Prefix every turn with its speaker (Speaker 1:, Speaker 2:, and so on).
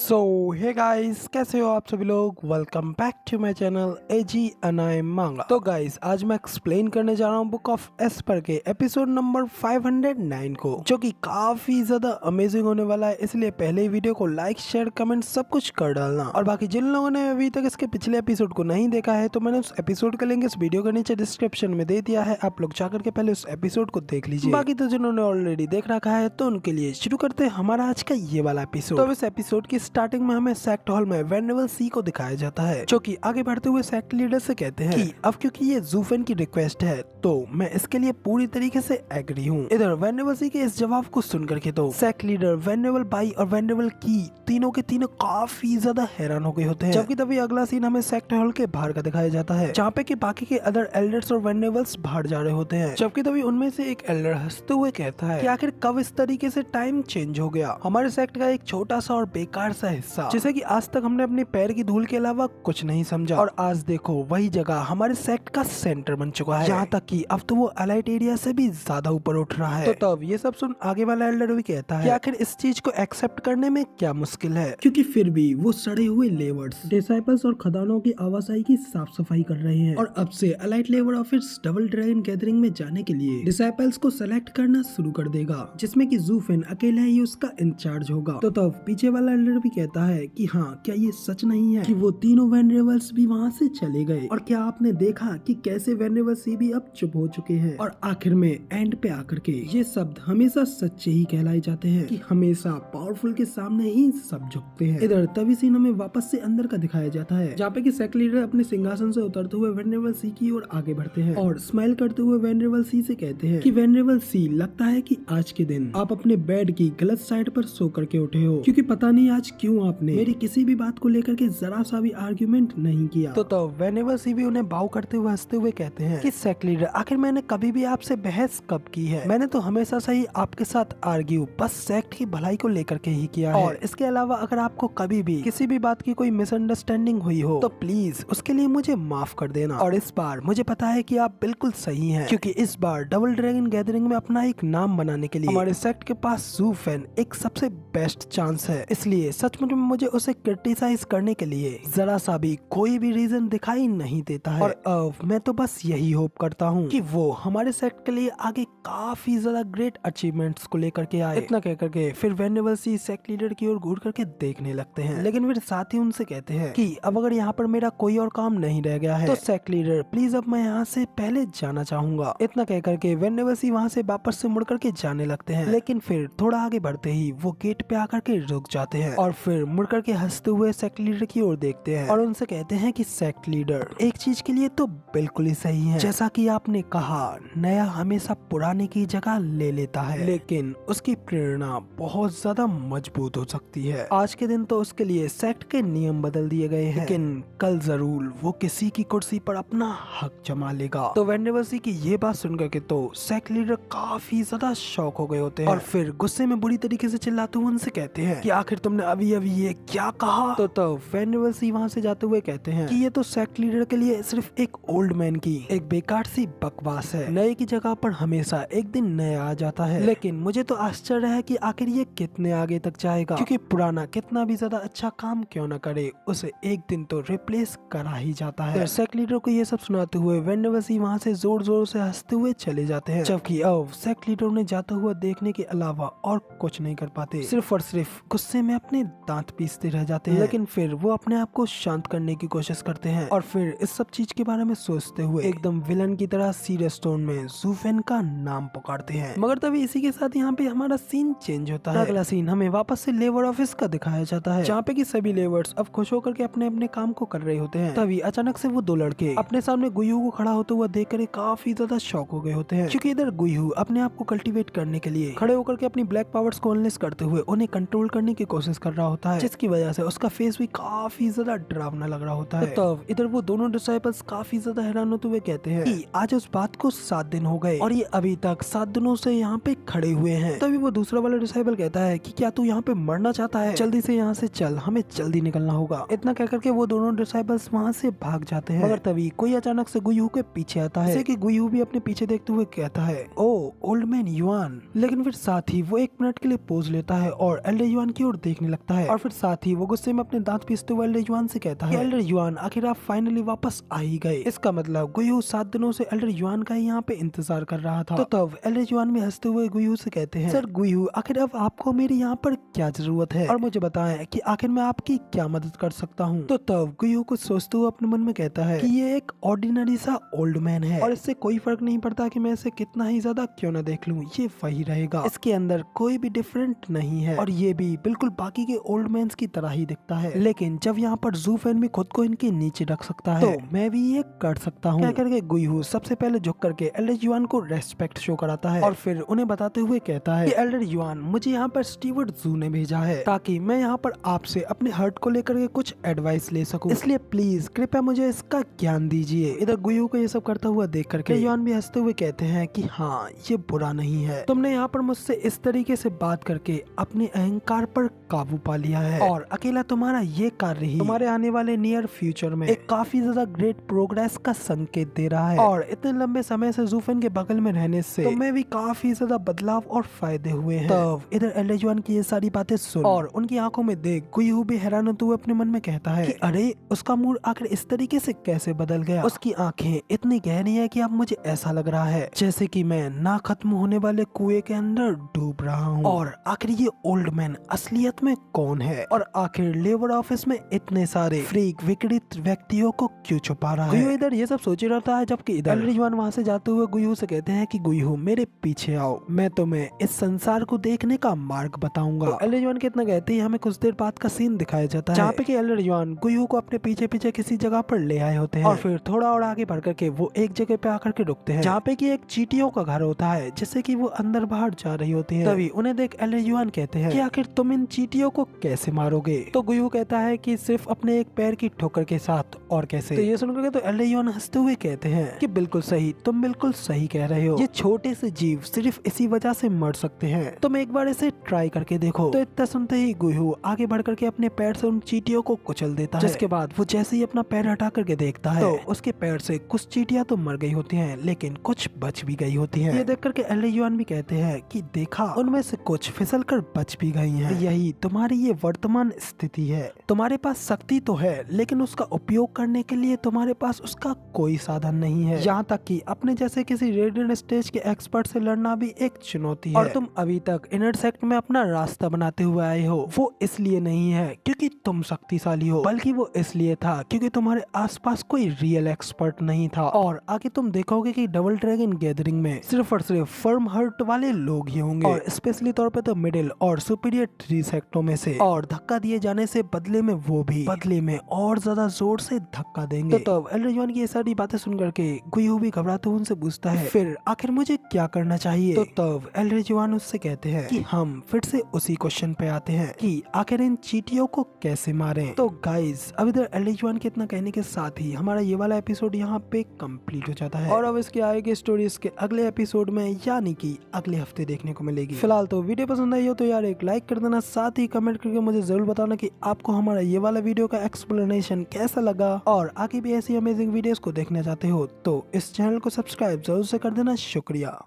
Speaker 1: सो hey guys, कैसे हो आप सभी लोग। Welcome back to my channel एजी अनाय मांगा। तो गाइस, आज मैं एक्सप्लेन करने जा रहा हूँ बुक ऑफ एस्पर के एपिसोड नंबर 509 को, जो कि काफी ज्यादा अमेजिंग होने वाला है। इसलिए पहले ही वीडियो को लाइक शेयर कमेंट सब कुछ कर डालना। और बाकी जिन लोगों ने अभी तक इसके पिछले एपिसोड को नहीं देखा है तो मैंने उस एपिसोड का लिंक इस वीडियो के नीचे डिस्क्रिप्शन में दे दिया है, आप लोग जाकर के पहले उस एपिसोड को देख लीजिए। बाकी तो जिन्होंने ऑलरेडी देख रखा है तो उनके लिए शुरू करते हैं हमारा आज का ये वाला एपिसोड। तो इस एपिसोड की स्टार्टिंग में हमें सेक्ट हॉल में वेनेबल सी को दिखाया जाता है, जो कि आगे बढ़ते हुए सेक्ट लीडर से कहते हैं कि अब क्योंकि ये ज़ूफेन की रिक्वेस्ट है तो मैं इसके लिए पूरी तरीके से एग्री हूँ। इधर वेनेबल सी के इस जवाब को सुन करके तो सेक्ट लीडर वेनेबल बाई और वेनेबल की तीनों के तीनों काफी ज्यादा हैरान हो गए होते हैं। जबकि तभी अगला सीन हमें सेक्ट हॉल के बाहर का दिखाया जाता है, जहाँ पे कि बाकी के अदर एल्डर्स और वेनेबल्स बाहर जा रहे होते हैं। जबकि तभी उनमें से एक एल्डर हंसते हुए कहता है कि आखिर कब इस तरीके से टाइम चेंज हो गया। हमारे सेक्ट का एक छोटा सा और बेकार सा हिस्सा, जिसे कि आज तक हमने अपने पैर की धूल के अलावा कुछ नहीं समझा, और आज देखो वही जगह हमारे सेक्ट का सेंटर बन चुका है। यहाँ तक कि अब तो वो एलाइट एरिया से भी ज्यादा ऊपर उठ रहा है। तो तब ये सब सुन आगे वाला एल्डर भी कहता है कि आखिर इस चीज को एक्सेप्ट करने में क्या मुश्किल है, क्योंकि फिर भी वो सड़े हुए लेवर्स डिसाइपल्स और खदानों की आवाजाही की साफ सफाई कर रहे हैं। और अब से elite labour office double dragon gathering में जाने के लिए डिसाइपल्स को सेलेक्ट करना शुरू कर देगा, जिसमें कि ज़ूफेन अकेला ही उसका इंचार्ज होगा। तो तब पीछे वाला एल्डर भी कहता है कि हाँ, क्या ये सच नहीं है कि वो तीनों वेनरेबल्स भी वहाँ से चले गए, और क्या आपने देखा कि कैसे वेनरेबल सी भी अब चुप हो चुके हैं। और आखिर में एंड पे आकर के ये शब्द हमेशा सच्चे ही कहलाए जाते हैं कि हमेशा पावरफुल के सामने ही सब झुकते हैं। इधर तभी सीन हमें वापस से अंदर का दिखाया जाता है, जहाँ पे कि सेक्ट लीडर अपने सिंहासन से उतरते हुए वेनरेबल सी की ओर आगे बढ़ते हैं और स्माइल करते हुए वेनरेबल सी से कहते हैं कि वेनरेबल सी, लगता है कि आज के दिन आप अपने बेड की गलत साइड पर सो करके उठे हो, क्योंकि पता नहीं आज क्यों आपने मेरी किसी भी बात को लेकर के जरा सा भी आर्ग्यूमेंट नहीं किया। तो वेनेबल सी भी उन्हें बाउ करते हुए हंसते हुए कहते हैं कि सेक्ट लीडर, आखिर मैंने कभी भी आपसे बहस कब की है। मैंने तो हमेशा से ही आपके साथ आर्ग्यू बस सेक्ट की भलाई को लेकर के ही किया है। और इसके अलावा अगर आपको कभी भी किसी भी बात की कोई मिसअंडरस्टैंडिंग हुई हो तो प्लीज उसके लिए मुझे माफ कर देना। और इस बार मुझे पता है कि आप बिल्कुल सही हैं, क्योंकि इस बार डबल ड्रैगन गैदरिंग में अपना एक नाम बनाने के लिए हमारे सेक्ट के पास ज़ूफेन एक सबसे बेस्ट चांस है। इसलिए सचमुच में मुझे उसे क्रिटिसाइज करने के लिए जरा सा भी कोई भी रीजन दिखाई नहीं देता है। और मैं तो बस यही होप करता हूँ कि वो हमारे सेक्ट के लिए आगे काफी ज्यादा ग्रेट अचीवमेंट्स को लेकर के आए। इतना कह करके फिर वेनेबल सी सेक्ट लीडर की ओर घूर करके देखने लगते हैं, लेकिन फिर साथ ही उनसे कहते हैं कि अब अगर यहाँ पर मेरा कोई और काम नहीं रह गया है तो सेक्ट लीडर प्लीज अब मैं यहाँ से पहले जाना चाहूंगा। इतना कह करके वेनेबल सी वहाँ से वापस से मुड़ करके जाने लगते हैं, लेकिन फिर थोड़ा आगे बढ़ते ही वो गेट पे आकर के रुक जाते हैं और फिर मुड़ करके हंसते हुए सेक्ट लीडर की ओर देखते हैं और उनसे कहते हैं कि सेक्ट लीडर, एक चीज के लिए तो बिल्कुल ही सही है, जैसा कि आपने कहा नया हमेशा पुराने की जगह ले लेता है, लेकिन उसकी प्रेरणा बहुत ज्यादा मजबूत हो सकती है। आज के दिन तो उसके लिए सेक्ट के नियम बदल दिए गए हैं, लेकिन कल जरूर वो किसी की कुर्सी पर अपना हक जमा लेगा। तो वेनेबल सी की ये बात सुनकर के तो सेक्ट लीडर काफी ज्यादा शॉक हो गए होते हैं और फिर गुस्से में बुरी तरीके से चिल्लाते हुए उनसे कहते हैं कि आखिर तुमने अभी अभी ये क्या कहा। तो वेनेबल सी वहाँ से जाते हुए कहते हैं कि ये तो सेक्ट लीडर के लिए सिर्फ एक ओल्ड मैन की एक बेकार सी बकवास है। नए की जगह पर हमेशा एक दिन नया आ जाता है, लेकिन मुझे तो आश्चर्य है कि आखिर ये कितने आगे तक जाएगा, क्योंकि पुराना कितना भी ज्यादा अच्छा काम क्यों न करे उसे एक दिन तो रिप्लेस करा ही जाता है। सेक्ट लीडर को ये सब सुनाते हुए वेनेबल सी वहाँ से जोर जोर से हंसते हुए चले जाते हैं, जबकि अब सेक्ट लीडर उन्हें जाता हुआ देखने के अलावा और कुछ नहीं कर पाते, सिर्फ और सिर्फ गुस्से में अपने दांत पीसते रह जाते हैं। लेकिन फिर वो अपने आप को शांत करने की कोशिश करते हैं और फिर इस सब चीज के बारे में सोचते हुए एकदम विलन की तरह सीरियस टोन में ज़ूफेन का नाम पुकारते हैं। मगर तभी इसी के साथ यहाँ पे हमारा सीन चेंज होता है। अगला सीन हमें वापस से लेबर ऑफिस का दिखाया जाता है, जहाँ पे कि सभी लेबर्स अब खुश होकर के अपने अपने काम को कर रहे होते हैं। तभी अचानक से वो दो लड़के अपने सामने गुयू को खड़ा होते हुए देख कर काफी ज्यादा शॉक हो गए होते हैं, क्योंकि इधर गुयू अपने आप को कल्टीवेट करने के लिए खड़े होकर के अपनी ब्लैक पावर्स को अनलेस करते हुए उन्हें कंट्रोल करने की कोशिश कर रहा होता है, जिसकी वजह से उसका फेस भी काफी ज्यादा डरावना लग रहा होता है। तब इधर वो दोनों डिसाइपल्स काफी ज्यादा हैरान होते हुए कहते हैं कि आज उस बात को 7 दिन हो गए और ये अभी तक 7 दिनों से यहाँ पे खड़े हुए हैं। तभी वो दूसरा वाला डिसाइपल कहता है कि क्या तू यहाँ पे मरना चाहता है, जल्दी से यहाँ से चल, हमें जल्दी निकलना होगा। इतना कहकर के वो दोनों डिसाइपल्स वहाँ से भाग जाते हैं, मगर तभी कोई अचानक से गुयू के पीछे आता है, कि गुयू भी अपने पीछे देखते हुए कहता है, ओ ओल्ड मैन युआन। लेकिन फिर साथ ही वो 1 मिनट के लिए पोज लेता है और एल्डर युआन की ओर देखने लगता है और फिर साथ ही वो गुस्से में अपने दांत पीसते हुए एल्डर युआन से कहता है, एल्डर युआन आखिर आप फाइनली वापस आ ही गए। इसका मतलब गुयू 7 दिनों से एल्डर युआन का यहाँ पे इंतजार कर रहा था। तो तब एल्डर युआन भी हंसते हुए गुयू से कहते हैं, सर गुयू आखिर अब आपको मेरी यहाँ पर क्या जरूरत है और मुझे बताएं कि आखिर मैं आपकी क्या मदद कर सकता हूँ। तो तब गुयू कुछ सोचते हुए अपने मन में कहता है कि ये एक ऑर्डिनरी सा ओल्ड मैन है और इससे कोई फर्क नहीं पड़ता कि मैं इसे कितना ही ज्यादा क्यों न देख लूं, ये वही रहेगा। इसके अंदर कोई भी डिफरेंट नहीं है और ये भी बिल्कुल बाकी के ओल्ड मैन की तरह ही दिखता है। लेकिन जब यहाँ पर जू फैन भी खुद को इनके नीचे रख सकता है तो मैं भी ये कर सकता हूँ। क्या करके गुयू सबसे पहले झुक करके एल्डर युआन को रेस्पेक्ट शो कराता है और फिर उन्हें बताते हुए कहता है कि एल्डर युआन मुझे यहाँ पर स्टीवर्ट जू ने भेजा है ताकि मैं यहाँ पर आपसे अपने हर्ट को लेकर के कुछ एडवाइस ले सकूं, इसलिए प्लीज कृपया मुझे इसका ज्ञान दीजिए। इधर गुयू को ये सब करता हुआ देख करके युआन भी हंसते हुए कहते हैं कि हाँ ये बुरा नहीं है, तुमने यहाँ पर मुझसे इस तरीके से बात करके अपने अहंकार पर काबू पा लिया है और अकेला तुम्हारा ये कार्य ही तुम्हारे आने वाले नियर फ्यूचर में एक काफी ज्यादा ग्रेट प्रोग्रेस का संकेत दे रहा है। और इतने लंबे समय से जूफेन के बगल में रहने से तुम्हें भी काफी ज्यादा बदलाव और फायदे हुए हैं। तब इधर एल्डर युआन की ये सारी बातें सुन और उनकी आंखों में देख गुयू भी हैरान होते हुए अपने मन में कहता है कि अरे उसका मूड आखिर इस तरीके से कैसे बदल गया। उसकी आंखें इतनी गहरी है कि अब मुझे ऐसा लग रहा है जैसे कि मैं ना खत्म होने वाले कुएं के अंदर डूब रहा हूँ। और आखिर ये ओल्ड मैन असलियत में कौन है और आखिर लेबर ऑफिस में इतने सारे फ्रीक विकृत व्यक्तियों को क्यों छुपा रहा है। गुयू इधर ये सब सोच रहा है जबकि इधर एल्डर युआन वहाँ से जाते हुए गुयू से कहते हैं कि गुयू मेरे पीछे आओ, मैं तुम्हें इस संसार को देखने का मार्ग बताऊंगा। तो एल्डर युआन कितना कहते ही हमें कुछ देर बाद का सीन दिखाया जाता है जहाँ पे कि एल्डर युआन गुयू को अपने पीछे पीछे किसी जगह पर ले आए होते हैं और फिर थोड़ा और आगे बढ़ करके वो एक जगह पे आकर के रुकते हैं जहाँ पे कि एक चींटियों का घर होता है जिससे कि वो अंदर बाहर जा रही होती है। तभी उन्हें देख एल्डर युआन कहते हैं कि आखिर तुम इन चींटियों को कैसे मारोगे। तो गुयू कहता है कि सिर्फ अपने एक पैर की ठोकर के साथ, और कैसे। तो ये सुनकर तो एल्डर युआन हंसते हुए कहते हैं कि बिल्कुल सही, तुम बिल्कुल सही कह रहे हो, ये छोटे से जीव सिर्फ इसी वजह से मर सकते हैं, तुम एक बार इसे ट्राई करके देखो। तो इतना सुनते ही गुयू आगे बढ़ करके अपने पैर से उन चींटियों को कुचल देता है। जिसके बाद वो जैसे ही अपना पैर हटा करके देखता है तो उसके पैर से कुछ चींटियां तो मर गई होती हैं लेकिन कुछ बच भी गई होती हैं। ये देख करके एल्डर युआन भी कहते हैं कि देखा, उनमें से कुछ फिसल कर बच भी गई हैं। यही तुम्हारी ये वर्तमान स्थिति है, तुम्हारे पास शक्ति तो है लेकिन उसका उपयोग करने के लिए तुम्हारे पास उसका कोई साधन नहीं है। यहाँ तक कि अपने जैसे किसी रेडियंट स्टेज के एक्सपर्ट से लड़ना भी एक चुनौती है। और तुम अभी तक इनर सेक्ट में अपना रास्ता बनाते हुए आए हो, वो इसलिए नहीं है क्योंकि तुम शक्तिशाली हो, बल्कि वो इसलिए था क्योंकि तुम्हारे आसपास कोई रियल एक्सपर्ट नहीं था। और आगे तुम देखोगे कि डबल ड्रैगन गैदरिंग में सिर्फ और सिर्फ फर्म हर्ट वाले लोग ही होंगे और स्पेशली तौर पे तो मिडिल और सुपीरियर 3 सेक्टरों में से। और धक्का दिए जाने से बदले में वो भी बदले में और ज्यादा जोर से धक्का देंगे। तो तब एल्डर युआन की ये सारी बातें सुन करके गुयू भी घबराते हुए उनसे पूछता है फिर आखिर मुझे क्या करना चाहिए। तो तब एल्डर युआन उससे कहते हैं कि हम फिर से उसी क्वेश्चन पे आते हैं कि आखिर इन चींटियों को कैसे मारें। तो गाइज अब इधर एल्डर युआन के इतना कहने के साथ ही हमारा ये वाला एपिसोड यहाँ पे कंप्लीट हो जाता है और अब इसके आगे की स्टोरी इसके अगले एपिसोड में यानी कि अगले हफ्ते देखने को मिलेगी। फिलहाल तो वीडियो पसंद आई हो तो यार एक लाइक कर देना, साथ ही कमेंट करके मुझे जरूर बताना कि आपको हमारा ये वाला वीडियो का एक्सप्लेनेशन कैसा लगा और आगे भी ऐसी अमेजिंग वीडियोस को देखना चाहते हो तो इस चैनल को सब्सक्राइब जरूर से कर देना। शुक्रिया।